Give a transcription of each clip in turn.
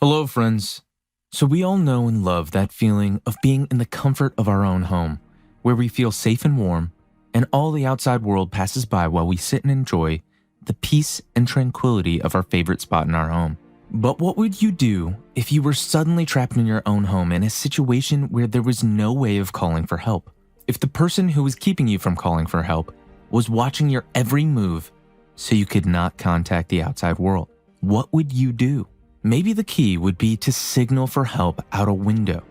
Hello, friends. So we all know and love that feeling of being in the comfort of our own home, where we feel safe and warm, and all the outside world passes by while we sit and enjoy the peace and tranquility of our favorite spot in our home. But what would you do if you were suddenly trapped in your own home in a situation where there was no way of calling for help? If the person who was keeping you from calling for help was watching your every move so you could not contact the outside world, what would you do? Maybe the key would be to signal for help out a window.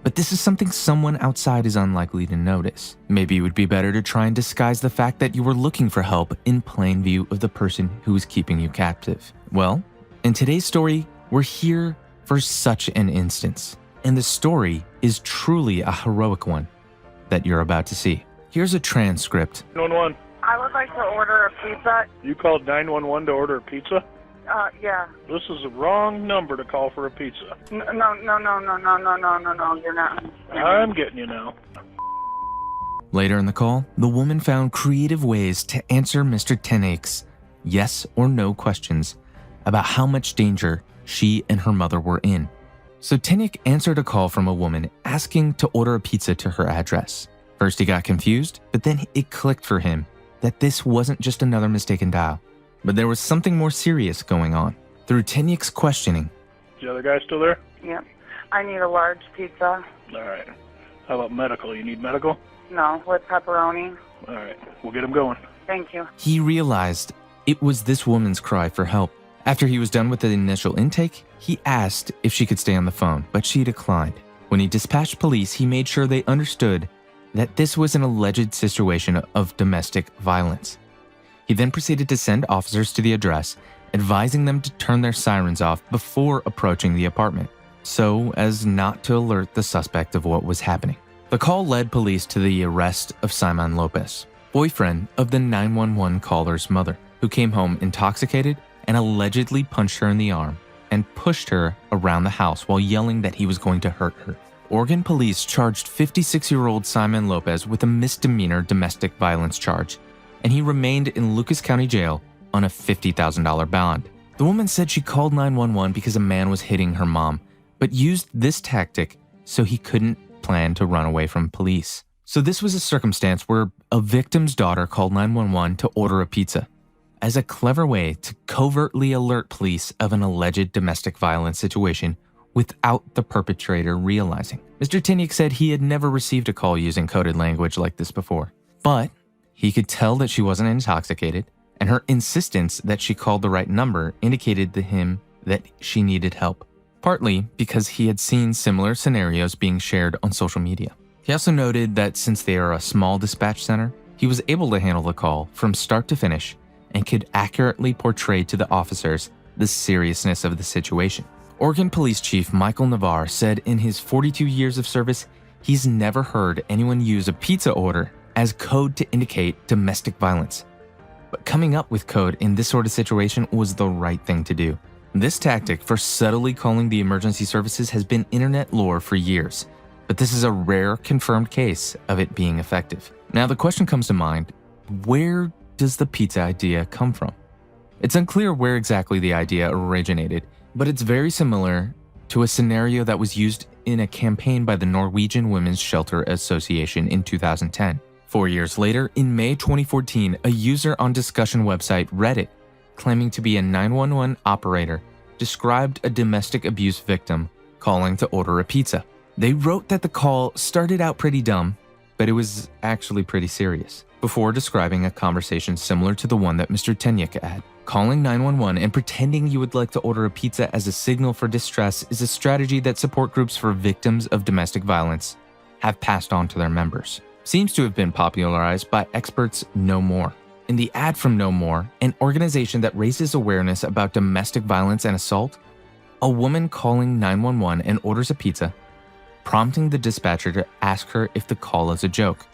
But this is something someone outside is unlikely to notice. Maybe it would be better to try and disguise the fact that you were looking for help in plain view of the person who is keeping you captive. Well, in today's story, we're here for such an instance. And the story is truly a heroic one that you're about to see. Here's a transcript. 911. I would like to order a pizza. You called 911 to order a pizza? Yeah. This is the wrong number to call for a pizza. No, you're not. I'm getting you now. Later in the call, the woman found creative ways to answer Mr. Tenake's yes or no questions about how much danger she and her mother were in. So Tenake answered a call from a woman asking to order a pizza to her address. First he got confused, but then it clicked for him that this wasn't just another mistaken dial, but there was something more serious going on. Through Tenake's questioning, Is the other guy still there? Yep. I need a large pizza. All right. How about medical? You need medical? No, with pepperoni. All right. We'll get him going. Thank you. he realized it was this woman's cry for help. After he was done with the initial intake, he asked if she could stay on the phone, but she declined. When he dispatched police, he made sure they understood that this was an alleged situation of domestic violence. He then proceeded to send officers to the address, advising them to turn their sirens off before approaching the apartment, so as not to alert the suspect of what was happening. The call led police to the arrest of Simon Lopez, boyfriend of the 911 caller's mother, who came home intoxicated and allegedly punched her in the arm and pushed her around the house while yelling that he was going to hurt her. Oregon police charged 56-year-old Simon Lopez with a misdemeanor domestic violence charge, and he remained in Lucas County Jail on a $50,000 bond. The woman said she called 911 because a man was hitting her mom, but used this tactic so he couldn't plan to run away from police. So this was a circumstance where a victim's daughter called 911 to order a pizza, as a clever way to covertly alert police of an alleged domestic violence situation without the perpetrator realizing. Mr. Tenake said he had never received a call using coded language like this before, but he could tell that she wasn't intoxicated, and her insistence that she called the right number indicated to him that she needed help, partly because he had seen similar scenarios being shared on social media. He also noted that since they are a small dispatch center, he was able to handle the call from start to finish and could accurately portray to the officers the seriousness of the situation. Oregon Police Chief Michael Navarre said in his 42 years of service, he's never heard anyone use a pizza order as code to indicate domestic violence. But coming up with code in this sort of situation was the right thing to do. This tactic for subtly calling the emergency services has been internet lore for years, but this is a rare confirmed case of it being effective. Now the question comes to mind, where does the pizza idea come from? It's unclear where exactly the idea originated, but it's very similar to a scenario that was used in a campaign by the Norwegian Women's Shelter Association in 2010. 4 years later, in May 2014, a user on discussion website Reddit, claiming to be a 911 operator, described a domestic abuse victim calling to order a pizza. They wrote that the call started out pretty dumb, but it was actually pretty serious, before describing a conversation similar to the one that Mr. Tenake had. Calling 911 and pretending you would like to order a pizza as a signal for distress is a strategy that support groups for victims of domestic violence have passed on to their members. Seems to have been popularized by experts No More. In the ad from No More, an organization that raises awareness about domestic violence and assault, a woman calling 911 and orders a pizza, prompting the dispatcher to ask her if the call is a joke.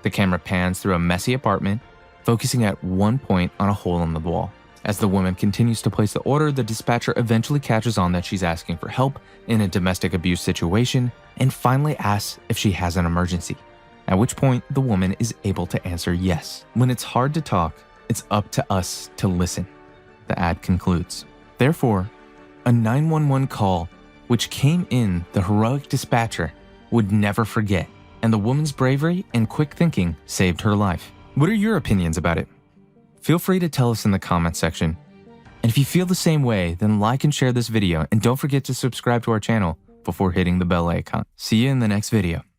The camera pans through a messy apartment, focusing at one point on a hole in the wall. As the woman continues to place the order, the dispatcher eventually catches on that she's asking for help in a domestic abuse situation and finally asks if she has an emergency, at which point the woman is able to answer yes. When it's hard to talk, it's up to us to listen, the ad concludes. Therefore, A 911 call, which came in the heroic dispatcher would never forget, and the woman's bravery and quick thinking saved her life. What are your opinions about it? Feel free to tell us in the comments section. And if you feel the same way, then like and share this video, and don't forget to subscribe to our channel before hitting the bell icon. See you in the next video.